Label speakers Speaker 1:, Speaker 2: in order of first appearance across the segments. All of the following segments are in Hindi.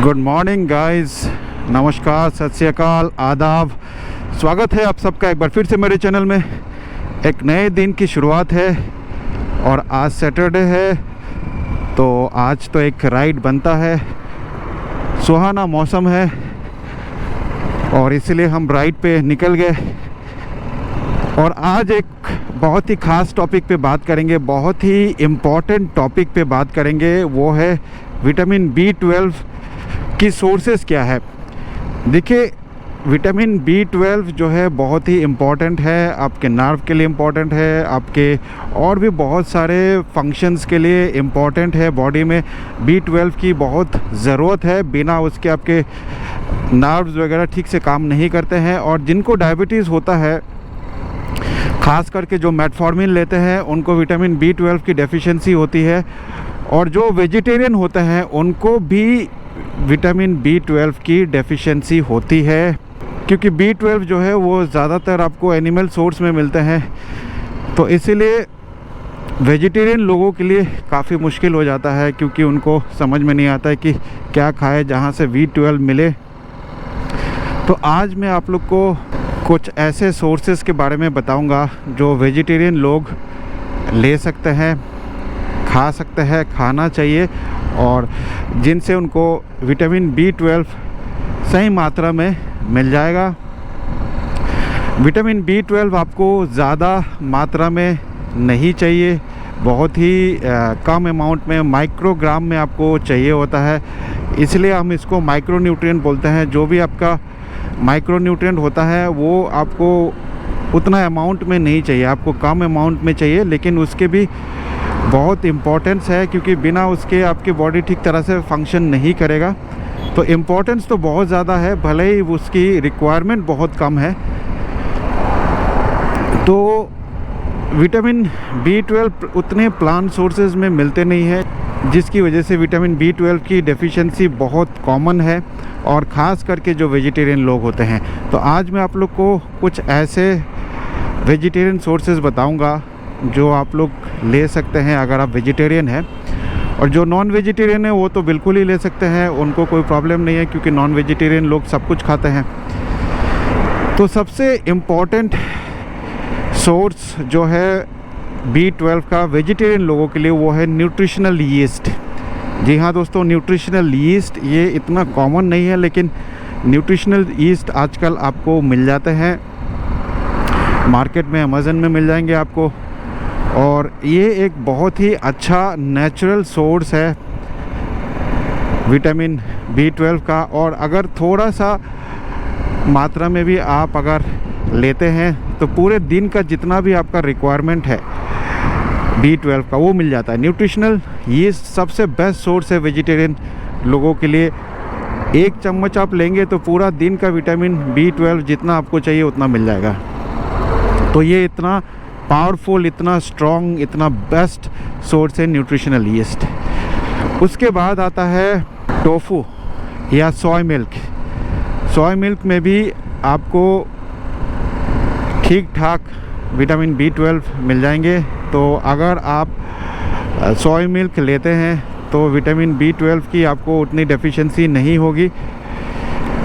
Speaker 1: गुड मॉर्निंग गाइस, नमस्कार, सत श्री अकाल, आदाब। स्वागत है आप सबका एक बार फिर से मेरे चैनल में। एक नए दिन की शुरुआत है और आज सैटरडे है, तो आज तो एक राइड बनता है। सुहाना मौसम है और इसलिए हम राइड पे निकल गए। और आज एक बहुत ही ख़ास टॉपिक पे बात करेंगे, बहुत ही इम्पॉर्टेंट टॉपिक पे बात करेंगे। वो है विटामिन B12 की सोर्सेस क्या है। देखिए, विटामिन B12 जो है बहुत ही इम्पॉर्टेंट है, आपके नर्व के लिए इम्पॉर्टेंट है, आपके और भी बहुत सारे फंक्शंस के लिए इम्पॉर्टेंट है। बॉडी में B12 की बहुत ज़रूरत है, बिना उसके आपके नर्व्स वगैरह ठीक से काम नहीं करते हैं। और जिनको डायबिटीज़ होता है, ख़ास करके जो मेटफॉर्मिन लेते हैं, उनको विटामिन B12 की डेफिशिएंसी होती है। और जो वेजिटेरियन होते हैं उनको भी विटामिन B12 की डेफिशिएंसी होती है, क्योंकि B12 जो है वो ज़्यादातर आपको एनिमल सोर्स में मिलते हैं। तो इसीलिए वेजिटेरियन लोगों के लिए काफ़ी मुश्किल हो जाता है, क्योंकि उनको समझ में नहीं आता है कि क्या खाए जहाँ से B12 मिले। तो आज मैं आप लोग को कुछ ऐसे सोर्सेस के बारे में बताऊंगा जो वेजिटेरियन लोग ले सकते हैं, खा सकते हैं, खाना चाहिए, और जिनसे उनको विटामिन B12 सही मात्रा में मिल जाएगा। विटामिन B12 आपको ज़्यादा मात्रा में नहीं चाहिए, बहुत ही कम अमाउंट में, माइक्रोग्राम में आपको चाहिए होता है। इसलिए हम इसको माइक्रोन्यूट्रिएंट बोलते हैं। जो भी आपका माइक्रोन्यूट्रिएंट होता है वो आपको उतना अमाउंट में नहीं चाहिए, आपको कम अमाउंट में चाहिए, लेकिन उसके भी बहुत इम्पोर्टेंस है, क्योंकि बिना उसके आपकी बॉडी ठीक तरह से फंक्शन नहीं करेगा। तो इम्पोर्टेंस तो बहुत ज़्यादा है, भले ही उसकी रिक्वायरमेंट बहुत कम है। तो विटामिन B12 उतने प्लांट सोर्सेज में मिलते नहीं हैं, जिसकी वजह से विटामिन B12 की डेफिशिएंसी बहुत कॉमन है, और ख़ास करके जो वेजिटेरियन लोग होते हैं। तो आज मैं आप लोग को कुछ ऐसे वेजिटेरियन सोर्सेज बताऊंगा जो आप लोग ले सकते हैं अगर आप वेजिटेरियन हैं। और जो नॉन वेजिटेरियन है वो तो बिल्कुल ही ले सकते हैं, उनको कोई प्रॉब्लम नहीं है, क्योंकि नॉन वेजिटेरियन लोग सब कुछ खाते हैं। तो सबसे इम्पॉर्टेंट सोर्स जो है B12 का वेजिटेरियन लोगों के लिए, वो है न्यूट्रिशनल यीस्ट। जी हाँ दोस्तों, न्यूट्रिशनल यीस्ट ये इतना कॉमन नहीं है, लेकिन न्यूट्रिशनल यीस्ट आजकल आपको मिल जाते हैं मार्केट में, अमेज़न में मिल जाएंगे आपको। और ये एक बहुत ही अच्छा नेचुरल सोर्स है विटामिन B12 का। और अगर थोड़ा सा मात्रा में भी आप अगर लेते हैं तो पूरे दिन का जितना भी आपका रिक्वायरमेंट है B12 का, वो मिल जाता है। न्यूट्रिशनल ये सबसे बेस्ट सोर्स है वेजिटेरियन लोगों के लिए। एक चम्मच आप लेंगे तो पूरा दिन का विटामिन B12 जितना आपको चाहिए उतना मिल जाएगा। तो ये इतना पावरफुल, इतना स्ट्रॉन्ग, इतना बेस्ट सोर्स है न्यूट्रिशनल यीस्ट। उसके बाद आता है टोफू या सोया मिल्क। सोया मिल्क में भी आपको ठीक ठाक विटामिन B12 मिल जाएंगे। तो अगर आप सोया मिल्क लेते हैं तो विटामिन B12 की आपको उतनी डेफिशिएंसी नहीं होगी।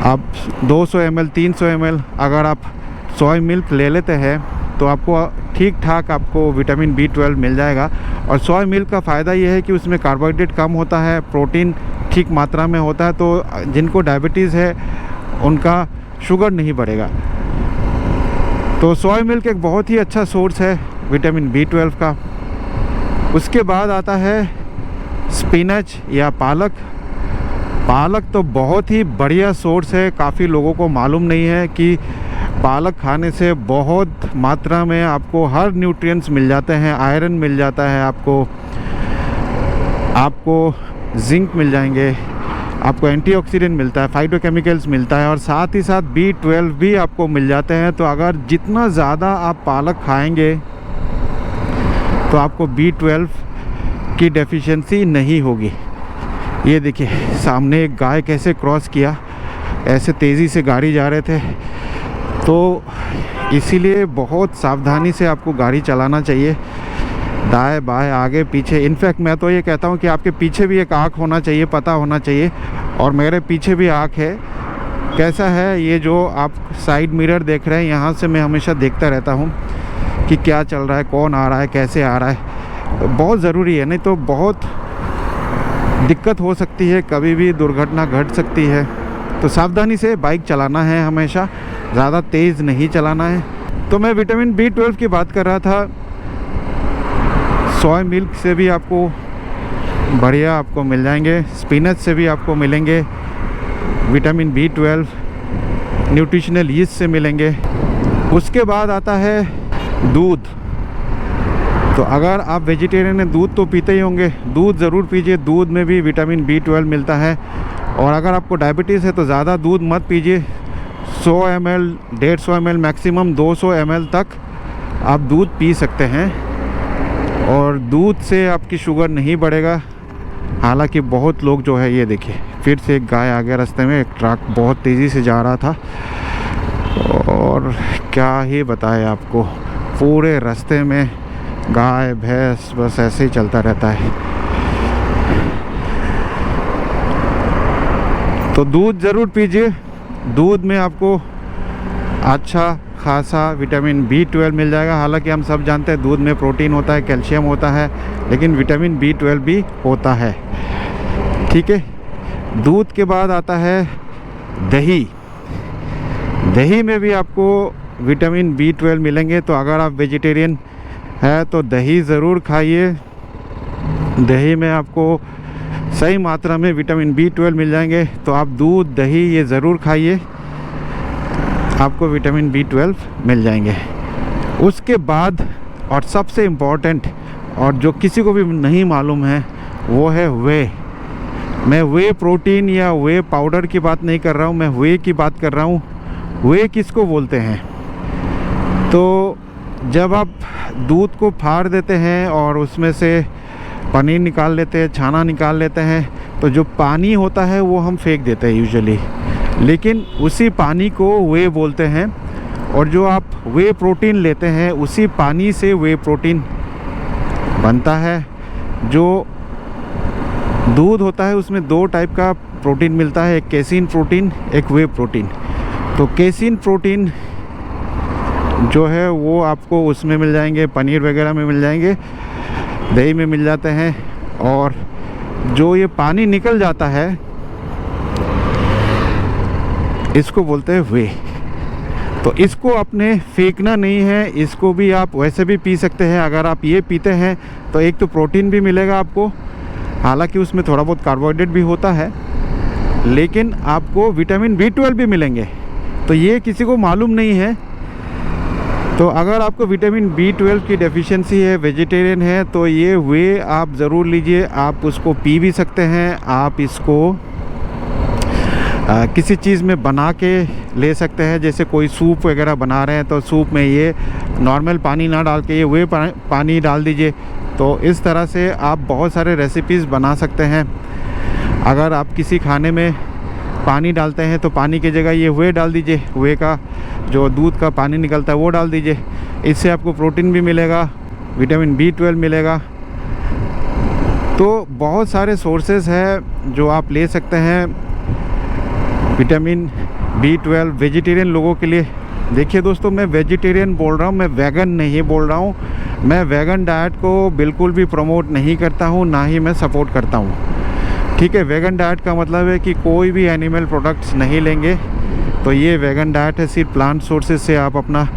Speaker 1: आप 200 ml 300 ml अगर आप सोया मिल्क ले लेते हैं तो आपको ठीक ठाक आपको विटामिन B12 मिल जाएगा। और सोया मिल्क का फ़ायदा ये है कि उसमें कार्बोहाइड्रेट कम होता है, प्रोटीन ठीक मात्रा में होता है, तो जिनको डायबिटीज़ है उनका शुगर नहीं बढ़ेगा। तो सोया मिल्क एक बहुत ही अच्छा सोर्स है विटामिन B12 का। उसके बाद आता है स्पिनच या पालक। पालक तो बहुत ही बढ़िया सोर्स है, काफ़ी लोगों को मालूम नहीं है कि पालक खाने से बहुत मात्रा में आपको हर न्यूट्रिएंट्स मिल जाते हैं। आयरन मिल जाता है आपको जिंक मिल जाएंगे, आपको एंटीऑक्सीडेंट मिलता है, फाइटोकेमिकल्स मिलता है, और साथ ही साथ B12 भी आपको मिल जाते हैं। तो अगर जितना ज़्यादा आप पालक खाएंगे तो आपको B12 की डेफिशिएंसी नहीं होगी। ये देखिए सामने एक गाय कैसे क्रॉस किया, ऐसे तेज़ी से गाड़ी जा रहे थे, तो इसीलिए बहुत सावधानी से आपको गाड़ी चलाना चाहिए। दाएं बाएं आगे पीछे, इनफैक्ट मैं तो ये कहता हूँ कि आपके पीछे भी एक आँख होना चाहिए, पता होना चाहिए। और मेरे पीछे भी आँख है। कैसा है ये जो आप साइड मिरर देख रहे हैं, यहाँ से मैं हमेशा देखता रहता हूँ कि क्या चल रहा है, कौन आ रहा है, कैसे आ रहा है। बहुत ज़रूरी है, नहीं तो बहुत दिक्कत हो सकती है, कभी भी दुर्घटना घट सकती है। तो सावधानी से बाइक चलाना है, हमेशा ज़्यादा तेज़ नहीं चलाना है। तो मैं विटामिन B12 की बात कर रहा था। सोया मिल्क से भी आपको बढ़िया आपको मिल जाएंगे, स्पिनच से भी आपको मिलेंगे विटामिन B12, न्यूट्रिशनल यीस्ट से मिलेंगे। उसके बाद आता है दूध। तो अगर आप वेजिटेरियन हैं, दूध तो पीते ही होंगे, दूध ज़रूर पीजिए। दूध में भी विटामिन B12 मिलता है। और अगर आपको डायबिटीज़ है तो ज़्यादा दूध मत पीजिए। 100 ml, 150 ml, मैक्सिमम 200 ml तक आप दूध पी सकते हैं। और दूध से आपकी शुगर नहीं बढ़ेगा। हालांकि बहुत लोग जो है, ये देखिए फिर से एक गाय आ गया रास्ते में, एक ट्रक बहुत तेज़ी से जा रहा था और क्या ही बताएं आपको, पूरे रास्ते में गाय भैंस बस ऐसे ही चलता रहता है। तो दूध ज़रूर पीजिए। दूध में आपको अच्छा खासा विटामिन B12 मिल जाएगा। हालांकि हम सब जानते हैं दूध में प्रोटीन होता है, कैल्शियम होता है, लेकिन विटामिन B12 भी होता है। ठीक है। दूध के बाद आता है दही। दही में भी आपको विटामिन B12 मिलेंगे। तो अगर आप वेजिटेरियन है तो दही ज़रूर खाइए। दही में आपको सही मात्रा में विटामिन B12 मिल जाएंगे। तो आप दूध, दही ये ज़रूर खाइए, आपको विटामिन B12 मिल जाएंगे। उसके बाद और सबसे इम्पॉर्टेंट, और जो किसी को भी नहीं मालूम है, वो है वे। मैं वे प्रोटीन या वे पाउडर की बात नहीं कर रहा हूँ, मैं वे की बात कर रहा हूँ। वे किसको बोलते हैं? तो जब आप दूध को फाड़ देते हैं और उसमें से पनीर निकाल लेते हैं, छाना निकाल लेते हैं, तो जो पानी होता है वो हम फेंक देते हैं यूजुअली, लेकिन उसी पानी को वे बोलते हैं। और जो आप वे प्रोटीन लेते हैं, उसी पानी से वे प्रोटीन बनता है। जो दूध होता है उसमें 2 टाइप का प्रोटीन मिलता है, एक केसिन प्रोटीन, एक वे प्रोटीन। तो केसिन प्रोटीन जो है वो आपको उसमें मिल जाएंगे, पनीर वगैरह में मिल जाएंगे, दही में मिल जाते हैं। और जो ये पानी निकल जाता है, इसको बोलते हैं वे। तो इसको अपने फेंकना नहीं है, इसको भी आप वैसे भी पी सकते हैं। अगर आप ये पीते हैं तो एक तो प्रोटीन भी मिलेगा आपको, हालांकि उसमें थोड़ा बहुत कार्बोहाइड्रेट भी होता है, लेकिन आपको विटामिन B12 भी मिलेंगे। तो ये किसी को मालूम नहीं है। तो अगर आपको विटामिन B12 की डेफिशिएंसी है, वेजिटेरियन है, तो ये वे आप ज़रूर लीजिए। आप उसको पी भी सकते हैं, आप इसको किसी चीज़ में बना के ले सकते हैं। जैसे कोई सूप वगैरह बना रहे हैं तो सूप में ये नॉर्मल पानी ना डाल के ये वे पानी डाल दीजिए। तो इस तरह से आप बहुत सारे रेसिपीज़ बना सकते हैं। अगर आप किसी खाने में पानी डालते हैं तो पानी की जगह ये वे डाल दीजिए, वे का जो दूध का पानी निकलता है वो डाल दीजिए। इससे आपको प्रोटीन भी मिलेगा, विटामिन B12 मिलेगा। तो बहुत सारे सोर्सेज हैं जो आप ले सकते हैं विटामिन B12 वेजिटेरियन लोगों के लिए। देखिए दोस्तों, मैं वेजिटेरियन बोल रहा हूँ, मैं वेगन नहीं बोल रहा हूँ। मैं वेगन डाइट को बिल्कुल भी प्रमोट नहीं करता हूँ, ना ही मैं सपोर्ट करता हूँ। ठीक है, वेगन डाइट का मतलब है कि कोई भी एनिमल प्रोडक्ट्स नहीं लेंगे। तो ये वेगन डाइट है, सिर्फ प्लांट सोर्सेज से आप अपना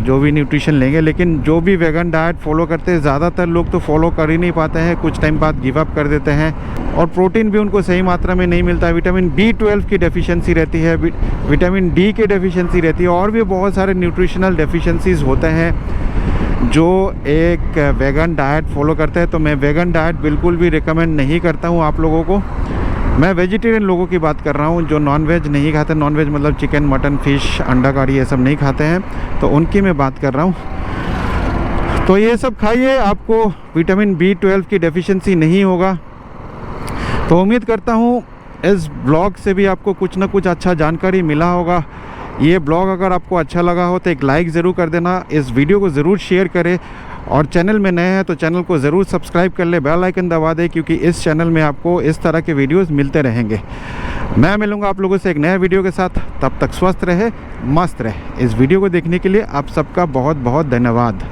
Speaker 1: जो भी न्यूट्रिशन लेंगे। लेकिन जो भी वेगन डाइट फॉलो करते हैं, ज़्यादातर लोग तो फॉलो कर ही नहीं पाते हैं, कुछ टाइम बाद गिव अप कर देते हैं। और प्रोटीन भी उनको सही मात्रा में नहीं मिलता है। विटामिन B12 की डेफिशिएंसी रहती है, विटामिन D की डेफिशिएंसी रहती है, और भी बहुत सारे न्यूट्रिशनल डेफिशिएंसीज होते हैं जो एक वेगन डाइट फॉलो करते हैं। तो मैं वेगन डाइट बिल्कुल भी रिकमेंड नहीं करता हूँ आप लोगों को। मैं वेजिटेरियन लोगों की बात कर रहा हूँ जो नॉनवेज नहीं खाते। नॉनवेज मतलब चिकन, मटन, फिश, अंडा करी ये सब नहीं खाते हैं, तो उनकी मैं बात कर रहा हूँ। तो ये सब खाइए, आपको विटामिन B12 की डेफिशिएंसी नहीं होगा। तो उम्मीद करता हूँ इस ब्लॉग से भी आपको कुछ ना कुछ अच्छा जानकारी मिला होगा। ये ब्लॉग अगर आपको अच्छा लगा हो तो एक लाइक ज़रूर कर देना, इस वीडियो को ज़रूर शेयर करें और चैनल में नए हैं तो चैनल को ज़रूर सब्सक्राइब कर ले, बेल आइकन दबा दे, क्योंकि इस चैनल में आपको इस तरह के वीडियोस मिलते रहेंगे। मैं मिलूँगा आप लोगों से एक नए वीडियो के साथ, तब तक स्वस्थ रहे, मस्त रहे। इस वीडियो को देखने के लिए आप सबका बहुत बहुत धन्यवाद।